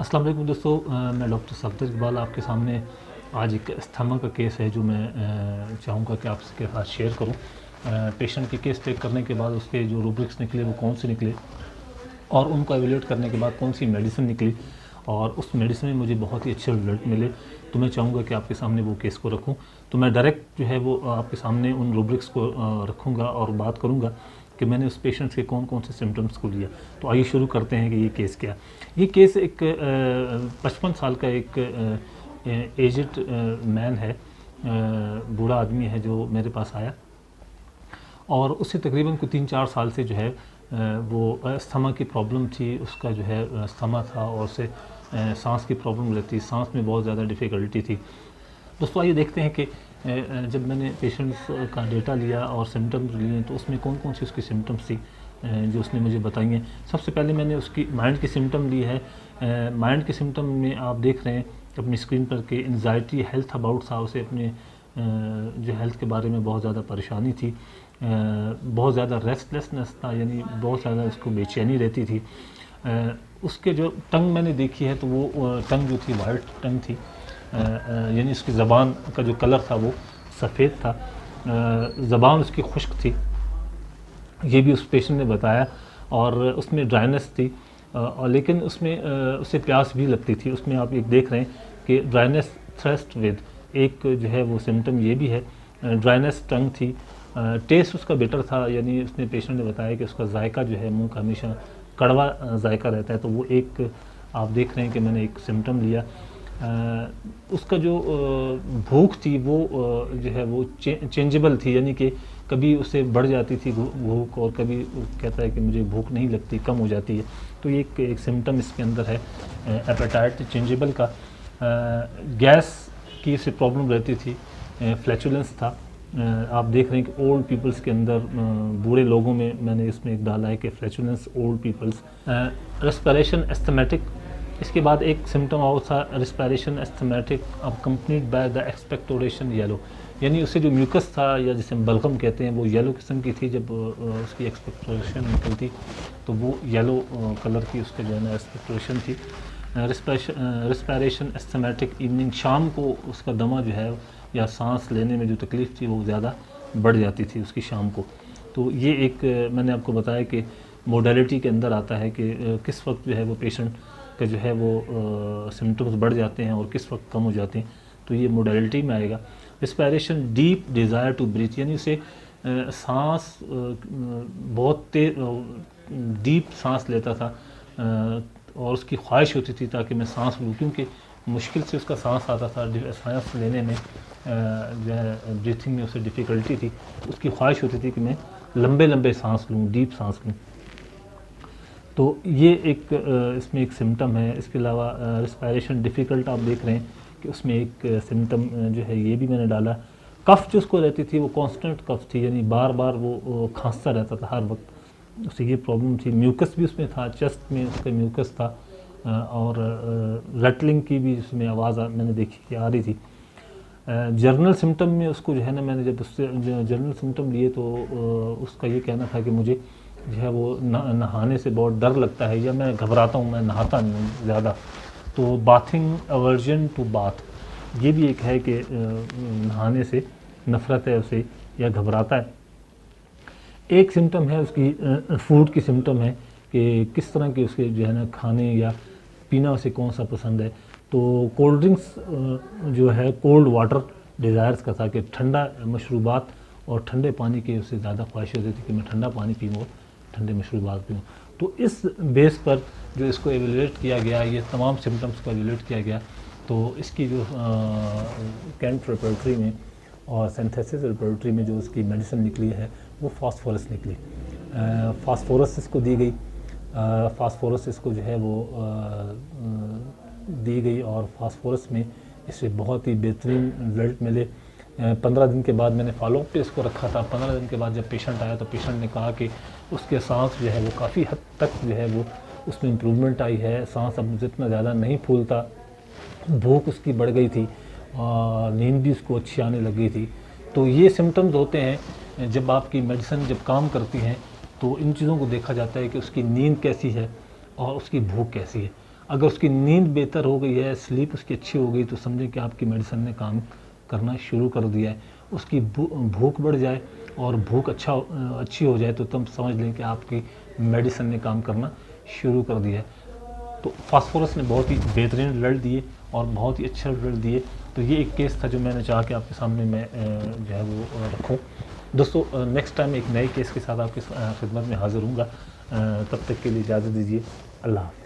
अस्सलाम वालेकुम दोस्तों, मैं डॉक्टर सफदर इकबाल आपके सामने आज एक अस्थमा का केस है जो मैं चाहूँगा कि आपके साथ शेयर करूँ। पेशेंट की केस चेक करने के बाद उसके जो रूब्रिक्स निकले वो कौन से निकले और उनको एवेल्यूएट करने के बाद कौन सी मेडिसिन निकली और उस मेडिसिन में मुझे बहुत ही अच्छे रिजल्ट मिले। तो मैं चाहूँगा कि आपके सामने वो केस को रखूँ। तो मैं डायरेक्ट जो है वो आपके सामने उन रूब्रिक्स को रखूँगा और बात करूँगा कि मैंने उस पेशेंट्स के कौन कौन से सिम्टम्स को लिया। तो आइए शुरू करते हैं कि ये केस क्या। ये केस एक 55 साल का एक एजड मैन है, बूढ़ा आदमी है जो मेरे पास आया और उससे तकरीबन को 3-4 साल से जो है वो अस्थमा की प्रॉब्लम थी। उसका जो है अस्थमा था और उससे सांस की प्रॉब्लम रहती, सांस में बहुत ज़्यादा डिफ़िकल्टी थी। दोस्तों आइए देखते हैं कि जब मैंने पेशेंट्स का डेटा लिया और सिम्टम्स लिए तो उसमें कौन कौन सी उसकी सिम्टम्स थी जो उसने मुझे बताई हैं। सबसे पहले मैंने उसकी माइंड की सिम्टम ली है। माइंड के सिम्टम में आप देख रहे हैं अपनी स्क्रीन पर कि एंजाइटी, हेल्थ अबाउट था, उसे अपने जो हेल्थ के बारे में बहुत ज़्यादा परेशानी थी, बहुत ज़्यादा रेस्टलेसनेस था, यानी बहुत ज़्यादा उसको बेचैनी रहती थी। उसके जो टंग मैंने देखी है तो वो टंग जो थी वाइट टंग थी, यानी उसकी ज़बान का जो कलर था वो सफ़ेद था, ज़बान उसकी खुश्क थी, ये भी उस पेशेंट ने बताया। और उसमें ड्राइनेस थी और लेकिन उसमें उसे प्यास भी लगती थी। उसमें आप एक देख रहे हैं कि ड्राइनेस थ्रस्ट विद एक जो है वो सिम्टम ये भी है। ड्राइनेस टंग थी। टेस्ट उसका बेटर था, यानी उसने पेशेंट ने बताया कि उसका जायका जो है मुंह का हमेशा कड़वा जायका रहता है। तो वो एक आप देख रहे हैं कि मैंने एक सिम्टम लिया। उसका जो भूख थी वो जो है वो चेंजेबल थी, यानी कि कभी उसे बढ़ जाती थी भूख और कभी कहता है कि मुझे भूख नहीं लगती, कम हो जाती है। तो ये एक सिम्टम इसके अंदर है एपेटाइट चेंजेबल का। गैस की से प्रॉब्लम रहती थी, फ्लैचुलेंस था। आप देख रहे हैं कि ओल्ड पीपल्स के अंदर, बूढ़े लोगों में मैंने इसमें एक डाला है कि flatulence old peoples. Respiration asthmatic, इसके बाद एक सिम्टम और था respiration asthmatic accompanied by the expectoration yellow, यानी उससे जो म्यूकस था या जिसे हम बलगम कहते हैं वो येलो किस्म की थी। जब उसकी एक्सपेक्टोरेशन निकलती तो वो येलो कलर की उसका जो है ना एक्सपेक्टोरेशन थी। रेस्पिरेशन एस्थमेटिक इवनिंग, शाम को उसका दमा जो है या सांस लेने में जो तकलीफ़ थी वो ज़्यादा बढ़ जाती थी उसकी शाम को। तो ये एक मैंने आपको बताया कि मोडालिटी के अंदर आता है कि किस वक्त जो है वो पेशेंट का जो है वो सिम्टम्स बढ़ जाते हैं और किस वक्त कम हो जाते हैं। तो ये मोडालिटी में आएगा। Respiration deep desire to breathe, यानी उसे सांस बहुत डीप सांस लेता था और उसकी ख्वाहिश होती थी ताकि मैं सांस लूँ, क्योंकि मुश्किल से उसका सांस आता था, सांस लेने में जो है ब्रीथिंग में उसे डिफ़िकल्टी थी। उसकी ख्वाहिश होती थी कि मैं लंबे लंबे सांस लूँ, डीप सांस लूँ। तो ये एक इसमें एक सिम्टम है। इसके अलावा रिस्पायरेशन डिफ़िकल्ट आप देख रहे हैं कि उसमें एक सिम्टम जो है ये भी मैंने डाला। कफ़ जो उसको रहती थी वो कांस्टेंट कफ़ थी, यानी बार बार वो खांसता रहता था हर वक्त, उससे ये प्रॉब्लम थी। म्यूकस भी उसमें था, चेस्ट में उसका म्यूकस था और रटलिंग की भी उसमें आवाज़ मैंने देखी कि आ रही थी। जर्नल सिम्टम में उसको जो है ना, मैंने जब उससे जर्नल सिम्टम लिए तो उसका ये कहना था कि मुझे जो है वो नहाने से बहुत डर लगता है या मैं घबराता हूँ, मैं नहाता नहीं हूँ ज़्यादा। तो बाथिंग अवर्जन टू बाथ, ये भी एक है कि नहाने से नफ़रत है उसे या घबराता है। एक सिम्टम है उसकी फूड की सिम्टम है कि किस तरह के उसके जो है ना खाने या पीना उसे कौन सा पसंद है। तो कोल्ड ड्रिंक्स जो है कोल्ड वाटर डिज़ायर्स का था कि ठंडा मशरूबात और ठंडे पानी की उससे ज़्यादा ख्वाहिश होती थी कि मैं ठंडा पानी पीऊँ, ठंडे मशरूबात पीऊँ। तो इस बेस पर जो इसको एवेल्यूएट किया गया, ये तमाम सिम्टम्स को एवेल्यूएट किया गया। तो इसकी जो कैंट रिपोर्टरी में और सिंथेसिस रिपोर्टरी में जो उसकी मेडिसिन निकली है वो फास्फोरस निकली। फास्फोरस इसको दी गई, फास्फोरस इसको जो है वो दी गई और फास्फोरस में इसे बहुत ही बेहतरीन रिजल्ट मिले। 15 दिन के बाद मैंने फॉलोअप पे इसको रखा था। 15 दिन के बाद जब पेशेंट आया तो पेशेंट ने कहा कि उसके सांस जो है वो काफ़ी हद तक जो है वो उसमें इम्प्रूवमेंट आई है, सांस अब जितना ज़्यादा नहीं फूलता, भूख उसकी बढ़ गई थी और नींद भी उसको अच्छी आने लग गई थी। तो ये सिम्टम्स होते हैं जब आपकी मेडिसिन जब काम करती हैं तो इन चीज़ों को देखा जाता है कि उसकी नींद कैसी है और उसकी भूख कैसी है। अगर उसकी नींद बेहतर हो गई है, स्लीप उसकी अच्छी हो गई, तो समझें कि आपकी मेडिसिन ने काम करना शुरू कर दिया है। उसकी भूख बढ़ जाए और भूख अच्छी हो जाए, तो तब समझ लें कि आपकी मेडिसिन ने काम करना शुरू कर दिया है। तो फास्फोरस ने बहुत ही बेहतरीन रिजल्ट दिए और बहुत ही अच्छे रिजल्ट दिए। तो ये एक केस था जो मैंने चाहा कि आपके सामने मैं जो है वो रखूँ। दोस्तों, नेक्स्ट टाइम एक नए केस के साथ आपकी खिदमत में हाज़िर हूँगा। तब तक के लिए इजाज़त दीजिए। अल्लाह हाफ़िज़।